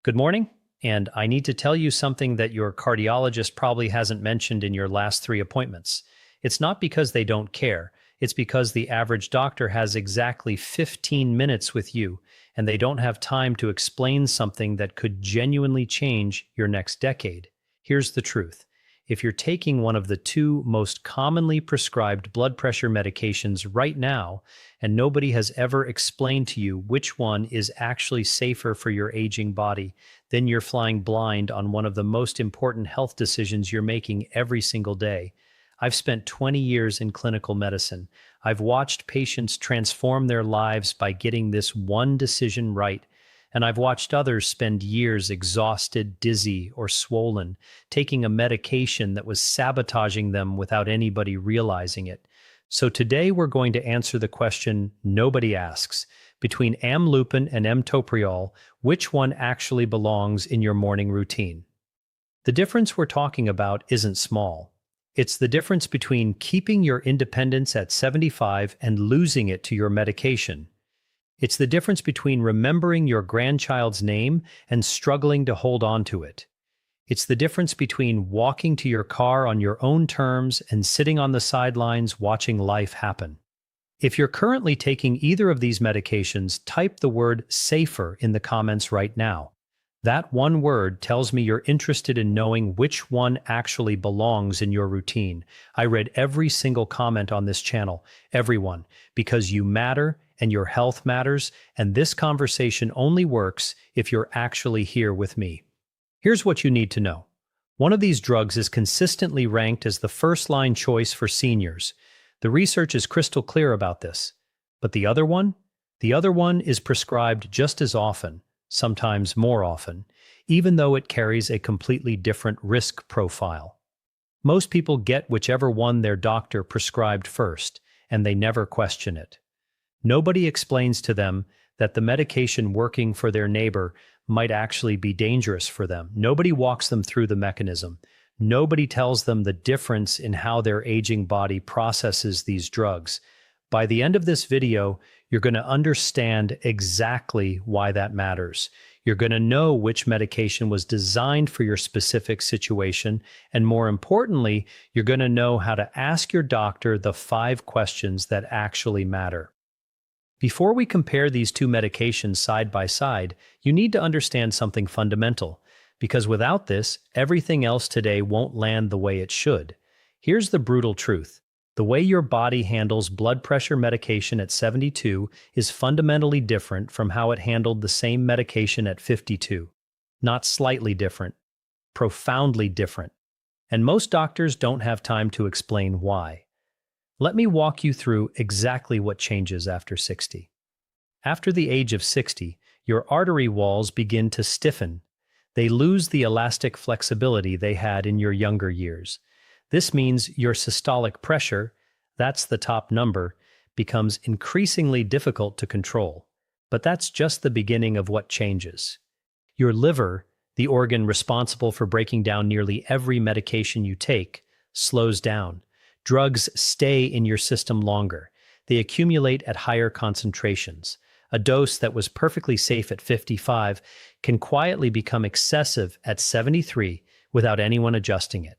Good morning, and I need to tell you something that your cardiologist probably hasn't mentioned in your last 3 appointments. It's not because they don't care, it's because the average doctor has exactly 15 minutes with you, and they don't have time to explain something that could genuinely change your next decade. Here's the truth. If you're taking one of the two most commonly prescribed blood pressure medications right now, and nobody has ever explained to you which one is actually safer for your aging body, then you're flying blind on one of the most important health decisions you're making every single day. I've spent 20 years in clinical medicine. I've watched patients transform their lives by getting this one decision right. And I've watched others spend years exhausted, dizzy, or swollen, taking a medication that was sabotaging them without anybody realizing it. So today we're going to answer the question nobody asks. Between Amlodipine and Metoprolol, which one actually belongs in your morning routine? The difference we're talking about isn't small. It's the difference between keeping your independence at 75 and losing it to your medication. It's the difference between remembering your grandchild's name and struggling to hold on to it. It's the difference between walking to your car on your own terms and sitting on the sidelines watching life happen. If you're currently taking either of these medications, type the word "safer" in the comments right now. That one word tells me you're interested in knowing which one actually belongs in your routine. I read every single comment on this channel, everyone, because you matter and your health matters, and this conversation only works if you're actually here with me. Here's what you need to know. One of these drugs is consistently ranked as the first-line choice for seniors. The research is crystal clear about this. But the other one? The other one is prescribed just as often, sometimes more often, even though it carries a completely different risk profile. Most people get whichever one their doctor prescribed first, and they never question it. Nobody explains to them that the medication working for their neighbor might actually be dangerous for them. Nobody walks them through the mechanism. Nobody tells them the difference in how their aging body processes these drugs. By the end of this video, you're going to understand exactly why that matters. You're going to know which medication was designed for your specific situation, and more importantly, you're going to know how to ask your doctor the 5 questions that actually matter. Before we compare these two medications side by side, you need to understand something fundamental, because without this, everything else today won't land the way it should. Here's the brutal truth. The way your body handles blood pressure medication at 72 is fundamentally different from how it handled the same medication at 52. Not slightly different, profoundly different. And most doctors don't have time to explain why. Let me walk you through exactly what changes after 60. After the age of 60, your artery walls begin to stiffen. They lose the elastic flexibility they had in your younger years. This means your systolic pressure, that's the top number, becomes increasingly difficult to control. But that's just the beginning of what changes. Your liver, the organ responsible for breaking down nearly every medication you take, slows down. Drugs stay in your system longer. They accumulate at higher concentrations. A dose that was perfectly safe at 55 can quietly become excessive at 73 without anyone adjusting it.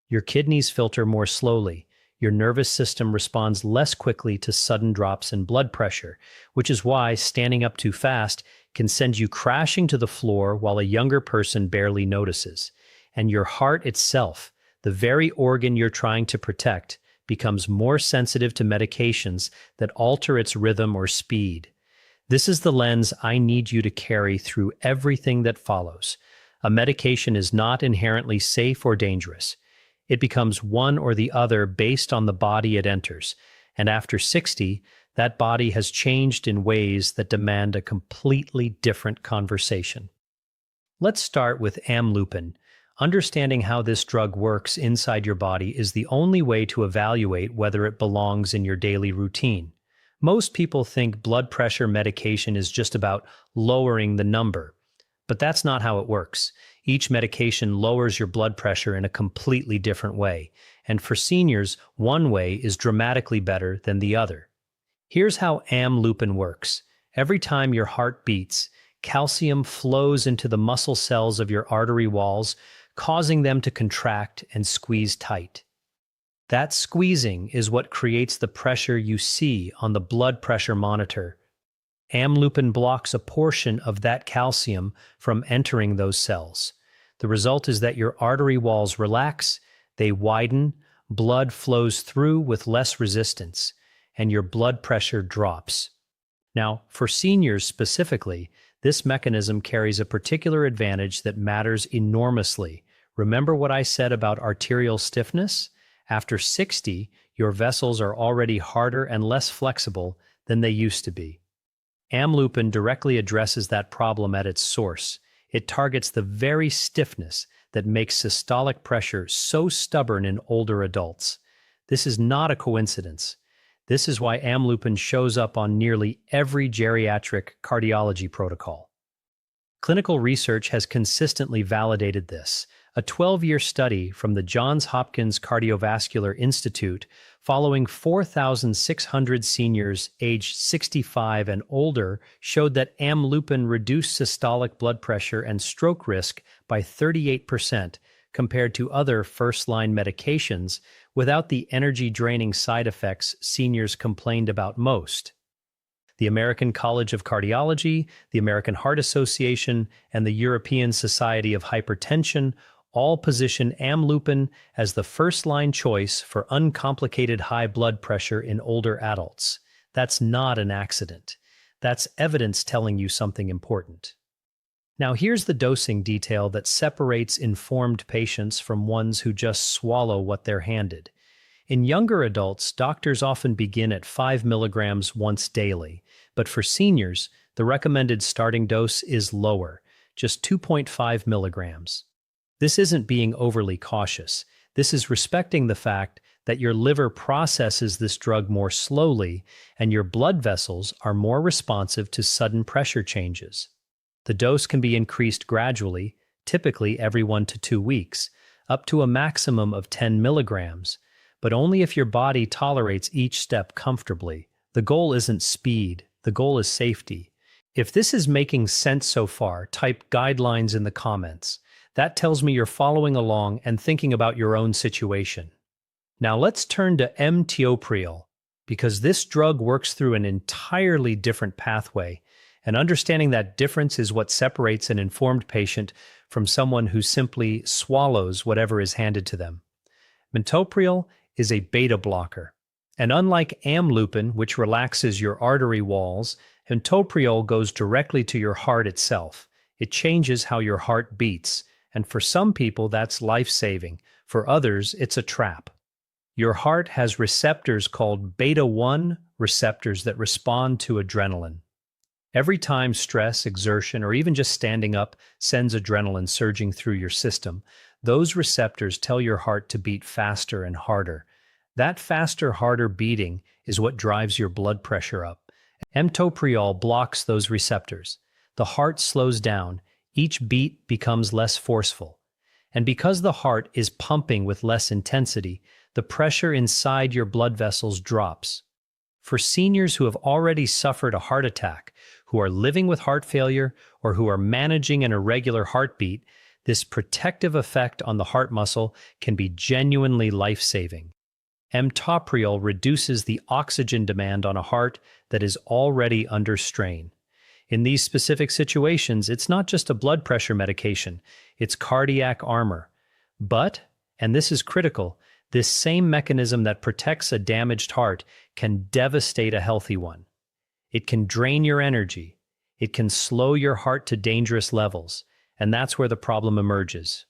Your kidneys filter more slowly. Your nervous system responds less quickly to sudden drops in blood pressure, which is why standing up too fast can send you crashing to the floor while a younger person barely notices. And your heart itself, the very organ you're trying to protect, becomes more sensitive to medications that alter its rhythm or speed. This is the lens I need you to carry through everything that follows. A medication is not inherently safe or dangerous. It becomes one or the other based on the body it enters, and after 60, that body has changed in ways that demand a completely different conversation. Let's start with Amlodipine. Understanding how this drug works inside your body is the only way to evaluate whether it belongs in your daily routine. Most people think blood pressure medication is just about lowering the number, but that's not how it works. Each medication lowers your blood pressure in a completely different way, and for seniors, one way is dramatically better than the other. Here's how Amlodipine works. Every time your heart beats, calcium flows into the muscle cells of your artery walls, causing them to contract and squeeze tight. That squeezing is what creates the pressure you see on the blood pressure monitor. Amlodipine blocks a portion of that calcium from entering those cells. The result is that your artery walls relax, they widen, blood flows through with less resistance, and your blood pressure drops. Now, for seniors specifically, this mechanism carries a particular advantage that matters enormously. Remember what I said about arterial stiffness? After 60, your vessels are already harder and less flexible than they used to be. Amlodipine directly addresses that problem at its source. It targets the very stiffness that makes systolic pressure so stubborn in older adults. This is not a coincidence. This is why amlodipine shows up on nearly every geriatric cardiology protocol. Clinical research has consistently validated this. A 12-year study from the Johns Hopkins Cardiovascular Institute following 4,600 seniors aged 65 and older showed that amlodipine reduced systolic blood pressure and stroke risk by 38% compared to other first-line medications without the energy-draining side effects seniors complained about most. The American College of Cardiology, the American Heart Association, and the European Society of Hypertension all position amlodipine as the first-line choice for uncomplicated high blood pressure in older adults. That's not an accident. That's evidence telling you something important. Now here's the dosing detail that separates informed patients from ones who just swallow what they're handed. In younger adults, doctors often begin at 5 milligrams once daily, but for seniors, the recommended starting dose is lower, just 2.5 milligrams. This isn't being overly cautious. This is respecting the fact that your liver processes this drug more slowly and your blood vessels are more responsive to sudden pressure changes. The dose can be increased gradually, typically every 1 to 2 weeks, up to a maximum of 10 milligrams, but only if your body tolerates each step comfortably. The goal isn't speed, the goal is safety. If this is making sense so far, type guidelines in the comments. That tells me you're following along and thinking about your own situation. Now let's turn to Metoprolol, because this drug works through an entirely different pathway, and understanding that difference is what separates an informed patient from someone who simply swallows whatever is handed to them. Metoprolol is a beta blocker, and unlike amlodipine, which relaxes your artery walls, Metoprolol goes directly to your heart itself. It changes how your heart beats, and for some people that's life-saving. For others, it's a trap. Your heart has receptors called beta-1 receptors that respond to adrenaline. Every time stress, exertion, or even just standing up sends adrenaline surging through your system, those receptors tell your heart to beat faster and harder. That faster, harder beating is what drives your blood pressure up. Metoprolol blocks those receptors. The heart slows down. Each beat becomes less forceful. And because the heart is pumping with less intensity, the pressure inside your blood vessels drops. For seniors who have already suffered a heart attack, who are living with heart failure, or who are managing an irregular heartbeat, this protective effect on the heart muscle can be genuinely life-saving. Metoprolol reduces the oxygen demand on a heart that is already under strain. In these specific situations, it's not just a blood pressure medication, it's cardiac armor. But, and this is critical, this same mechanism that protects a damaged heart can devastate a healthy one. It can drain your energy. It can slow your heart to dangerous levels, and that's where the problem emerges.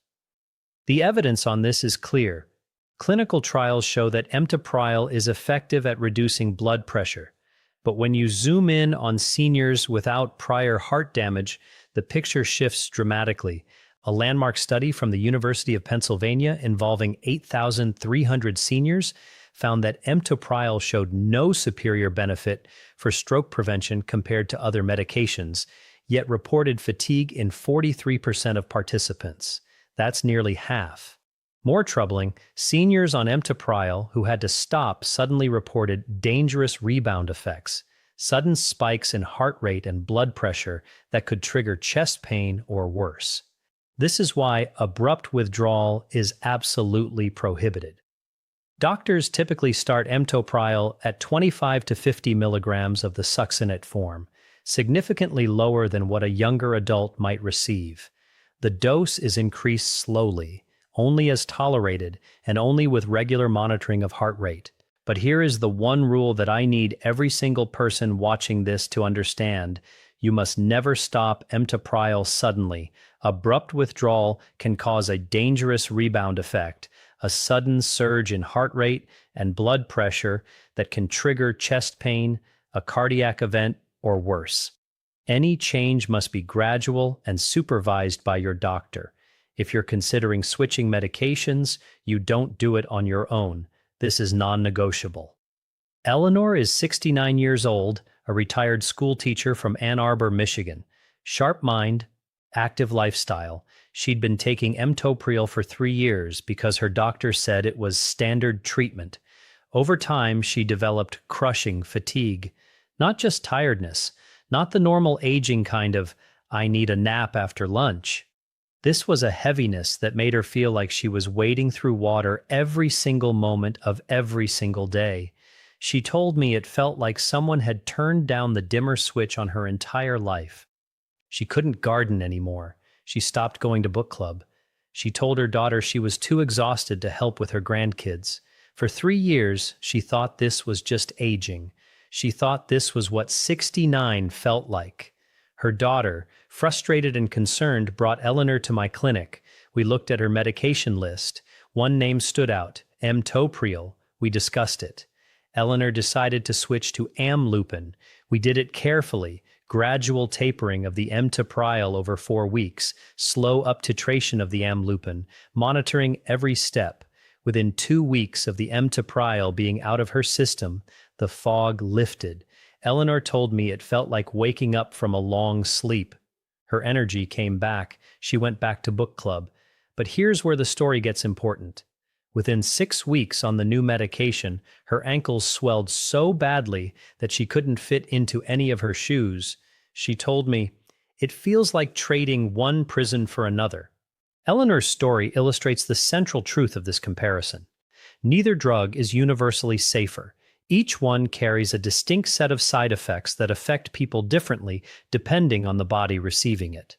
The evidence on this is clear. Clinical trials show that Metoprolol is effective at reducing blood pressure. But when you zoom in on seniors without prior heart damage, the picture shifts dramatically. A landmark study from the University of Pennsylvania involving 8,300 seniors found that Metoprolol showed no superior benefit for stroke prevention compared to other medications, yet reported fatigue in 43% of participants. That's nearly half. More troubling, seniors on Metoprolol who had to stop suddenly reported dangerous rebound effects. sudden spikes in heart rate and blood pressure that could trigger chest pain or worse. This is why abrupt withdrawal is absolutely prohibited. Doctors typically start Metoprolol at 25 to 50 milligrams of the succinate form, significantly lower than what a younger adult might receive. The dose is increased slowly, only as tolerated, and only with regular monitoring of heart rate. But here is the one rule that I need every single person watching this to understand. You must never stop Metoprolol suddenly. Abrupt withdrawal can cause a dangerous rebound effect, a sudden surge in heart rate and blood pressure that can trigger chest pain, a cardiac event, or worse. Any change must be gradual and supervised by your doctor. If you're considering switching medications, you don't do it on your own. This is non-negotiable. Eleanor is 69 years old, a retired school teacher from Ann Arbor, Michigan. Sharp mind, active lifestyle. She'd been taking Metoprolol for 3 years because her doctor said it was standard treatment. Over time, she developed crushing fatigue. Not just tiredness, not the normal aging kind of, I need a nap after lunch. This was a heaviness that made her feel like she was wading through water every single moment of every single day. She told me it felt like someone had turned down the dimmer switch on her entire life. She couldn't garden anymore. She stopped going to book club. She told her daughter she was too exhausted to help with her grandkids. For 3 years, she thought this was just aging. She thought this was what 69 felt like. Her daughter, frustrated and concerned, brought Eleanor to my clinic. We looked at her medication list. One name stood out, Metoprolol. We discussed it. Eleanor decided to switch to Amlodipine. We did it carefully, gradual tapering of the Metoprolol over 4 weeks, slow up-titration of the Amlodipine, monitoring every step. Within 2 weeks of the Metoprolol being out of her system, the fog lifted. Eleanor told me it felt like waking up from a long sleep. Her energy came back. She went back to book club. But here's where the story gets important. Within 6 weeks on the new medication, her ankles swelled so badly that she couldn't fit into any of her shoes. She told me, "It feels like trading one prison for another." Eleanor's story illustrates the central truth of this comparison. Neither drug is universally safer. Each one carries a distinct set of side effects that affect people differently depending on the body receiving it.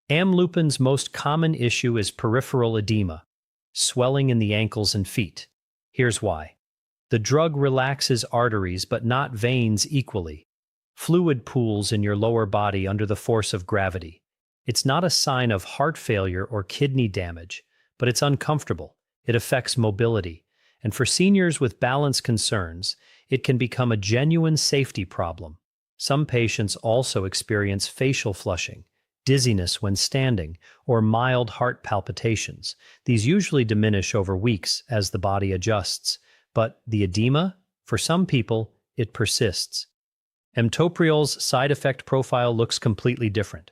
Amlodipine's most common issue is peripheral edema, swelling in the ankles and feet. Here's why. The drug relaxes arteries but not veins equally. Fluid pools in your lower body under the force of gravity. It's not a sign of heart failure or kidney damage, but it's uncomfortable. It affects mobility. And for seniors with balance concerns, it can become a genuine safety problem. Some patients also experience facial flushing, dizziness when standing, or mild heart palpitations. These usually diminish over weeks as the body adjusts. But the edema, for some people, it persists. Metoprolol's side effect profile looks completely different.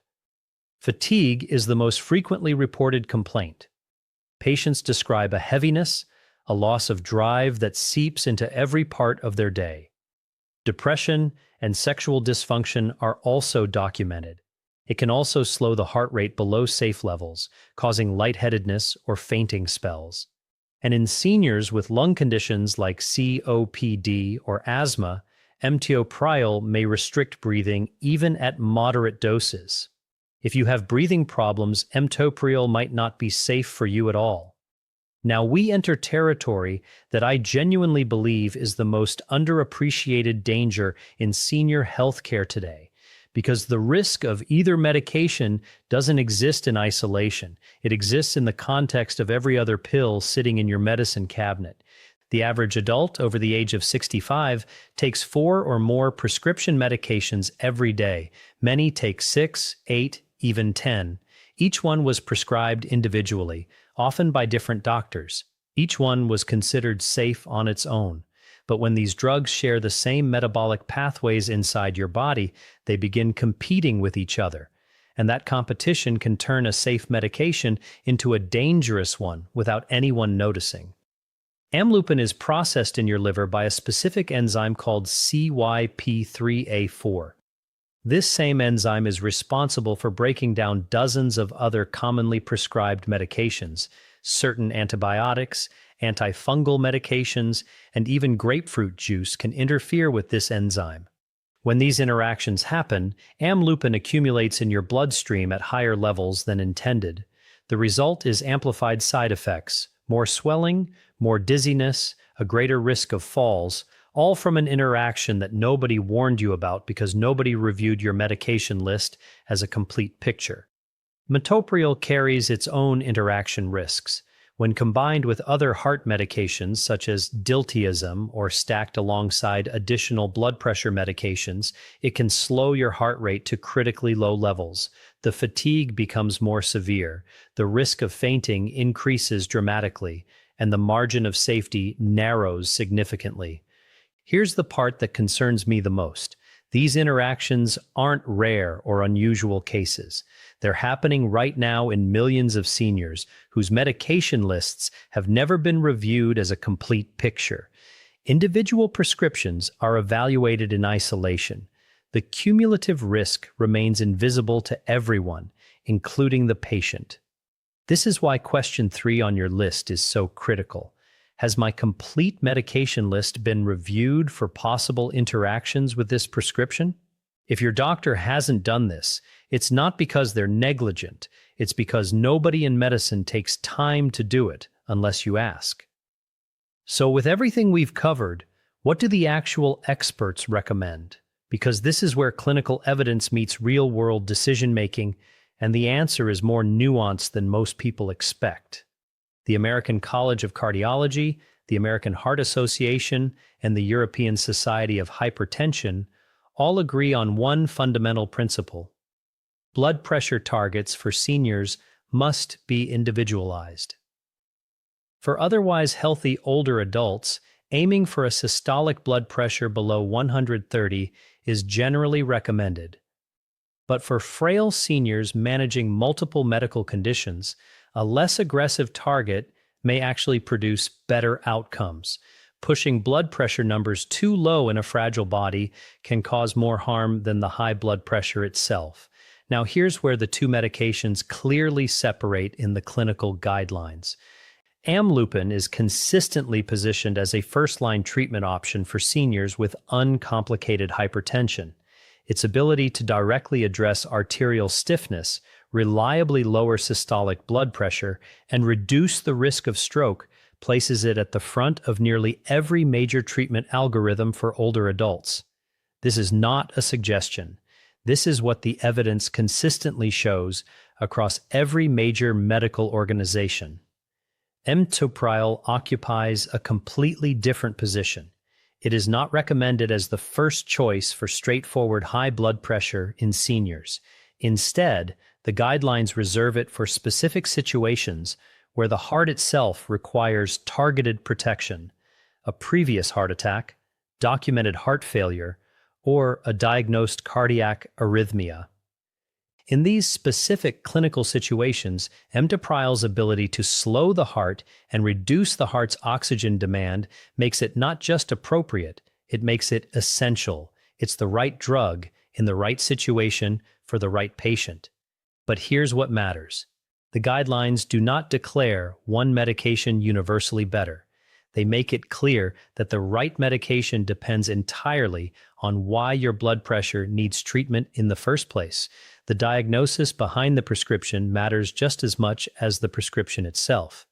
Fatigue is the most frequently reported complaint. Patients describe a heaviness, a loss of drive that seeps into every part of their day. Depression and sexual dysfunction are also documented. It can also slow the heart rate below safe levels, causing lightheadedness or fainting spells. And in seniors with lung conditions like COPD or asthma, Metoprolol may restrict breathing even at moderate doses. If you have breathing problems, Metoprolol might not be safe for you at all. Now we enter territory that I genuinely believe is the most underappreciated danger in senior healthcare today, because the risk of either medication doesn't exist in isolation. It exists in the context of every other pill sitting in your medicine cabinet. The average adult over the age of 65 takes 4 or more prescription medications every day. Many take 6, 8, even 10. Each one was prescribed individually, often by different doctors. Each one was considered safe on its own. But when these drugs share the same metabolic pathways inside your body, they begin competing with each other. And that competition can turn a safe medication into a dangerous one without anyone noticing. Amlodipine is processed in your liver by a specific enzyme called CYP3A4. This same enzyme is responsible for breaking down dozens of other commonly prescribed medications, certain antibiotics, antifungal medications, and even grapefruit juice can interfere with this enzyme. When these interactions happen, amlodipine accumulates in your bloodstream at higher levels than intended. The result is amplified side effects, more swelling, more dizziness, a greater risk of falls, all from an interaction that nobody warned you about because nobody reviewed your medication list as a complete picture. Metoprolol carries its own interaction risks. When combined with other heart medications such as diltiazem or stacked alongside additional blood pressure medications, it can slow your heart rate to critically low levels. The fatigue becomes more severe, the risk of fainting increases dramatically, and the margin of safety narrows significantly. Here's the part that concerns me the most. These interactions aren't rare or unusual cases. They're happening right now in millions of seniors whose medication lists have never been reviewed as a complete picture. Individual prescriptions are evaluated in isolation. The cumulative risk remains invisible to everyone, including the patient. This is why question 3 on your list is so critical. Has my complete medication list been reviewed for possible interactions with this prescription? If your doctor hasn't done this, it's not because they're negligent, it's because nobody in medicine takes time to do it unless you ask. So with everything we've covered, what do the actual experts recommend? Because this is where clinical evidence meets real-world decision-making, and the answer is more nuanced than most people expect. The American College of Cardiology, the American Heart Association, and the European Society of Hypertension all agree on one fundamental principle. Blood pressure targets for seniors must be individualized. For otherwise healthy older adults, aiming for a systolic blood pressure below 130 is generally recommended. But for frail seniors managing multiple medical conditions, a less aggressive target may actually produce better outcomes. Pushing blood pressure numbers too low in a fragile body can cause more harm than the high blood pressure itself. Now, here's where the two medications clearly separate in the clinical guidelines. Amlodipine is consistently positioned as a first-line treatment option for seniors with uncomplicated hypertension. Its ability to directly address arterial stiffness, reliably lower systolic blood pressure, and reduce the risk of stroke places it at the front of nearly every major treatment algorithm for older adults. This is not a suggestion. This is what the evidence consistently shows across every major medical organization. Metoprolol occupies a completely different position. It is not recommended as the first choice for straightforward high blood pressure in seniors. Instead, the guidelines reserve it for specific situations where the heart itself requires targeted protection, a previous heart attack, documented heart failure, or a diagnosed cardiac arrhythmia. In these specific clinical situations, metoprolol's ability to slow the heart and reduce the heart's oxygen demand makes it not just appropriate, it makes it essential. It's the right drug in the right situation for the right patient. But here's what matters. The guidelines do not declare one medication universally better. They make it clear that the right medication depends entirely on why your blood pressure needs treatment in the first place. The diagnosis behind the prescription matters just as much as the prescription itself.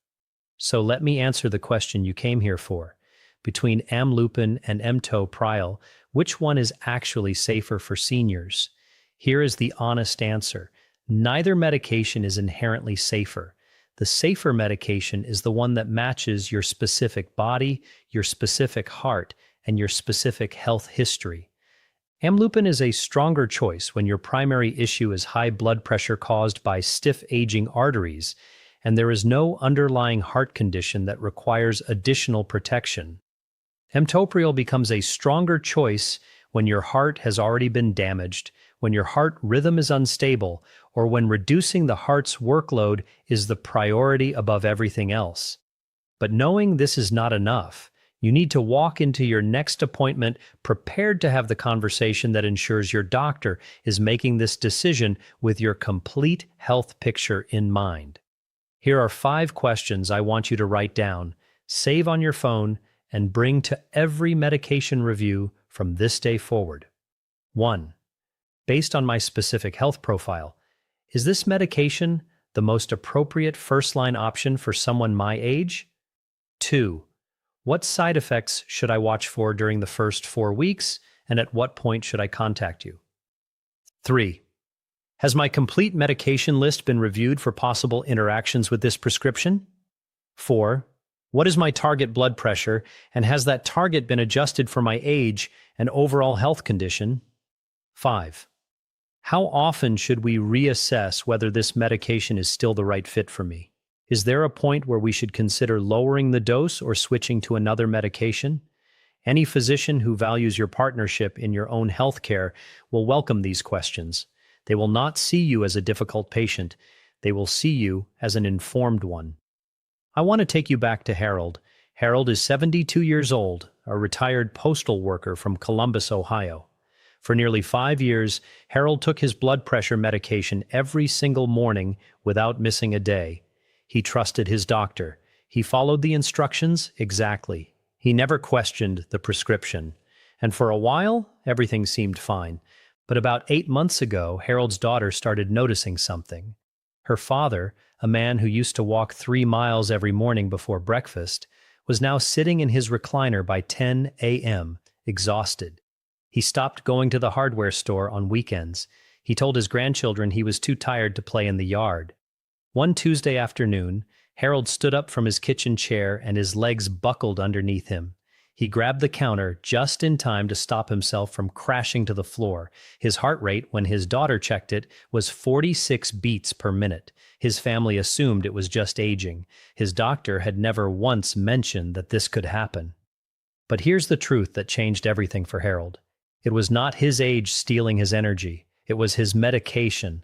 So let me answer the question you came here for. Between amlodipine and metoprolol, which one is actually safer for seniors? Here is the honest answer. Neither medication is inherently safer. The safer medication is the one that matches your specific body, your specific heart, and your specific health history. Amlodipine is a stronger choice when your primary issue is high blood pressure caused by stiff aging arteries, and there is no underlying heart condition that requires additional protection. Metoprolol becomes a stronger choice when your heart has already been damaged, when your heart rhythm is unstable, or when reducing the heart's workload is the priority above everything else. But knowing this is not enough, you need to walk into your next appointment prepared to have the conversation that ensures your doctor is making this decision with your complete health picture in mind. Here are 5 questions I want you to write down, save on your phone, and bring to every medication review from this day forward. 1. Based on my specific health profile, is this medication the most appropriate first-line option for someone my age? 2. What side effects should I watch for during the first 4 weeks, and at what point should I contact you? 3. Has my complete medication list been reviewed for possible interactions with this prescription? 4. What is my target blood pressure, and has that target been adjusted for my age and overall health condition? 5. How often should we reassess whether this medication is still the right fit for me? Is there a point where we should consider lowering the dose or switching to another medication? Any physician who values your partnership in your own health care will welcome these questions. They will not see you as a difficult patient. They will see you as an informed one. I want to take you back to Harold. Harold is 72 years old, a retired postal worker from Columbus, Ohio. For nearly 5 years, Harold took his blood pressure medication every single morning without missing a day. He trusted his doctor. He followed the instructions exactly. He never questioned the prescription. And for a while, everything seemed fine. But about 8 months ago, Harold's daughter started noticing something. Her father, a man who used to walk 3 miles every morning before breakfast, was now sitting in his recliner by 10 a.m., exhausted. He stopped going to the hardware store on weekends. He told his grandchildren he was too tired to play in the yard. One Tuesday afternoon, Harold stood up from his kitchen chair and his legs buckled underneath him. He grabbed the counter just in time to stop himself from crashing to the floor. His heart rate, when his daughter checked it, was 46 beats per minute. His family assumed it was just aging. His doctor had never once mentioned that this could happen. But here's the truth that changed everything for Harold. It was not his age stealing his energy. It was his medication.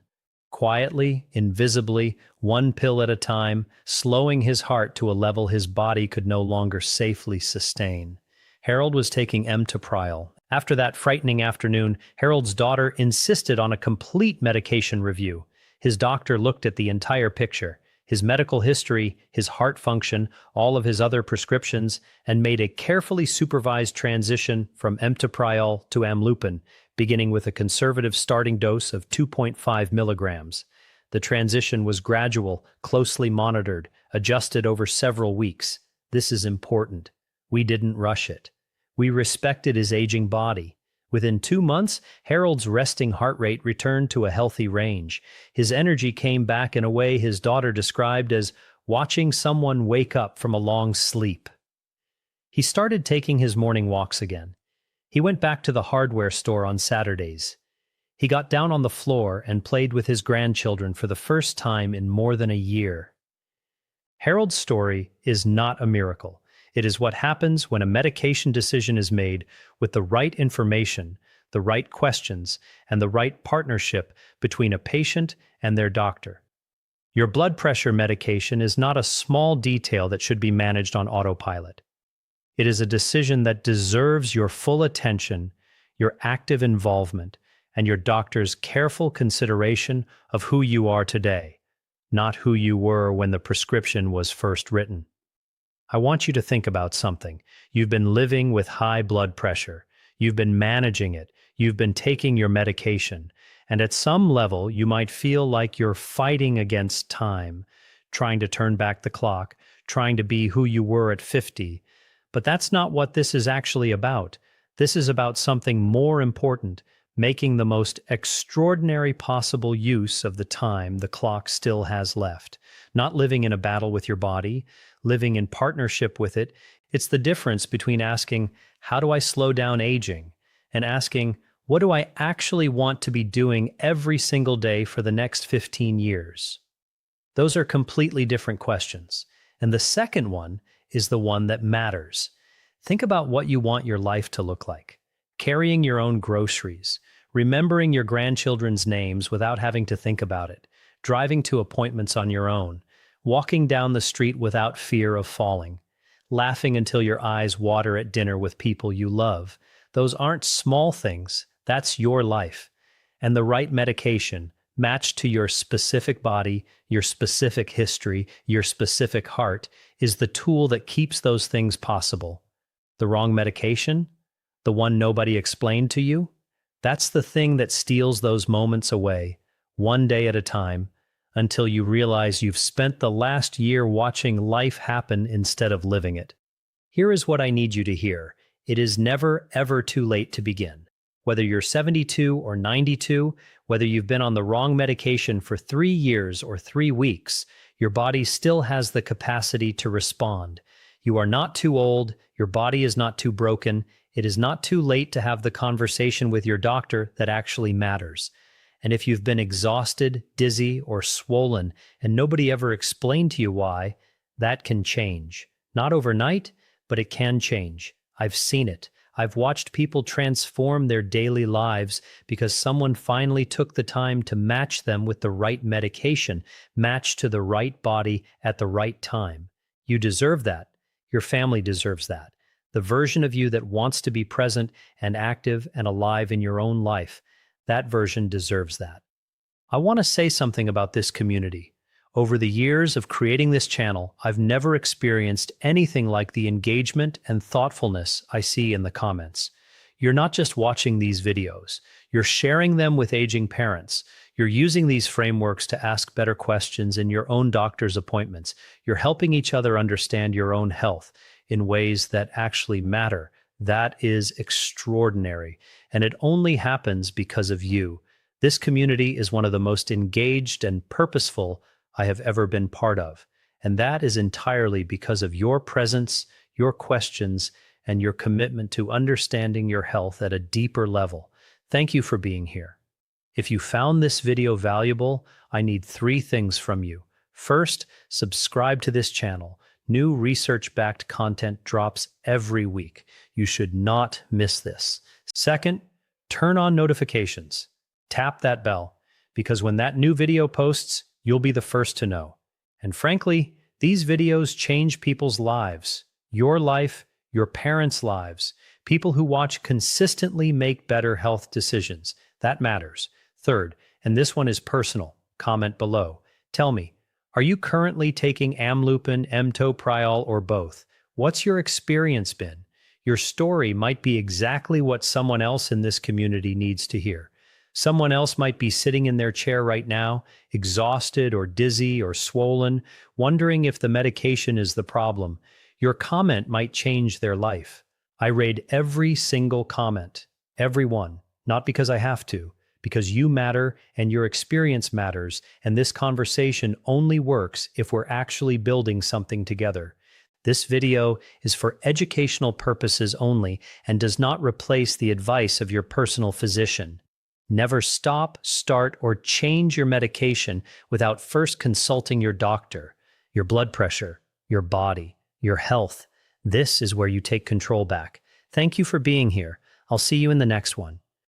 Quietly, invisibly, one pill at a time, slowing his heart to a level his body could no longer safely sustain. Harold was taking Metoprolol. After that frightening afternoon, Harold's daughter insisted on a complete medication review. His doctor looked at the entire picture, his medical history, his heart function, all of his other prescriptions, and made a carefully supervised transition from Metoprolol to Amlodipine, beginning with a conservative starting dose of 2.5 milligrams. The transition was gradual, closely monitored, adjusted over several weeks. This is important. We didn't rush it. We respected his aging body. Within 2 months, Harold's resting heart rate returned to a healthy range. His energy came back in a way his daughter described as watching someone wake up from a long sleep. He started taking his morning walks again. He went back to the hardware store on Saturdays. He got down on the floor and played with his grandchildren for the first time in more than a year. Harold's story is not a miracle. It is what happens when a medication decision is made with the right information, the right questions, and the right partnership between a patient and their doctor. Your blood pressure medication is not a small detail that should be managed on autopilot. It is a decision that deserves your full attention, your active involvement, and your doctor's careful consideration of who you are today, not who you were when the prescription was first written. I want you to think about something. You've been living with high blood pressure. You've been managing it. You've been taking your medication. And at some level, you might feel like you're fighting against time, trying to turn back the clock, trying to be who you were at 50. But that's not what this is actually about. This is about something more important, making the most extraordinary possible use of the time the clock still has left. Not living in a battle with your body, living in partnership with it. It's the difference between asking, how do I slow down aging? And asking, what do I actually want to be doing every single day for the next 15 years? Those are completely different questions. And the second one is the one that matters. Think about what you want your life to look like. Carrying your own groceries, remembering your grandchildren's names without having to think about it, driving to appointments on your own, walking down the street without fear of falling. laughing until your eyes water at dinner with people you love. Those aren't small things. That's your life. And the right medication, matched to your specific body, your specific history, your specific heart, is the tool that keeps those things possible. The wrong medication? The one nobody explained to you? That's the thing that steals those moments away, one day at a time, until you realize you've spent the last year watching life happen instead of living it. Here is what I need you to hear. It is never, ever too late to begin. Whether you're 72 or 92, whether you've been on the wrong medication for 3 years or 3 weeks, your body still has the capacity to respond. You are not too old, your body is not too broken, it is not too late to have the conversation with your doctor that actually matters. And if you've been exhausted, dizzy, or swollen, and nobody ever explained to you why, that can change. Not overnight, but it can change. I've seen it. I've watched people transform their daily lives because someone finally took the time to match them with the right medication, matched to the right body at the right time. You deserve that. Your family deserves that. The version of you that wants to be present and active and alive in your own life, that version deserves that. I want to say something about this community. Over the years of creating this channel, I've never experienced anything like the engagement and thoughtfulness I see in the comments. You're not just watching these videos, you're sharing them with aging parents. You're using these frameworks to ask better questions in your own doctor's appointments. You're helping each other understand your own health in ways that actually matter. That is extraordinary, and it only happens because of you. This community is one of the most engaged and purposeful I have ever been part of, and that is entirely because of your presence, your questions, and your commitment to understanding your health at a deeper level. Thank you for being here. If you found this video valuable, I need 3 things from you. First, subscribe to this channel. New research-backed content drops every week. You should not miss this. Second, turn on notifications. Tap that bell, because when that new video posts, you'll be the first to know. And frankly, these videos change people's lives. Your life, your parents' lives. People who watch consistently make better health decisions. That matters. Third, and this one is personal, comment below. Tell me, are you currently taking Amlodipine, Metoprolol, or both? What's your experience been? Your story might be exactly what someone else in this community needs to hear. Someone else might be sitting in their chair right now, exhausted or dizzy or swollen, wondering if the medication is the problem. Your comment might change their life. I read every single comment, every one, not because I have to, because you matter and your experience matters, and this conversation only works if we're actually building something together. This video is for educational purposes only and does not replace the advice of your personal physician. Never stop, start, or change your medication without first consulting your doctor, your blood pressure, your body, your health. This is where you take control back. Thank you for being here. I'll see you in the next one.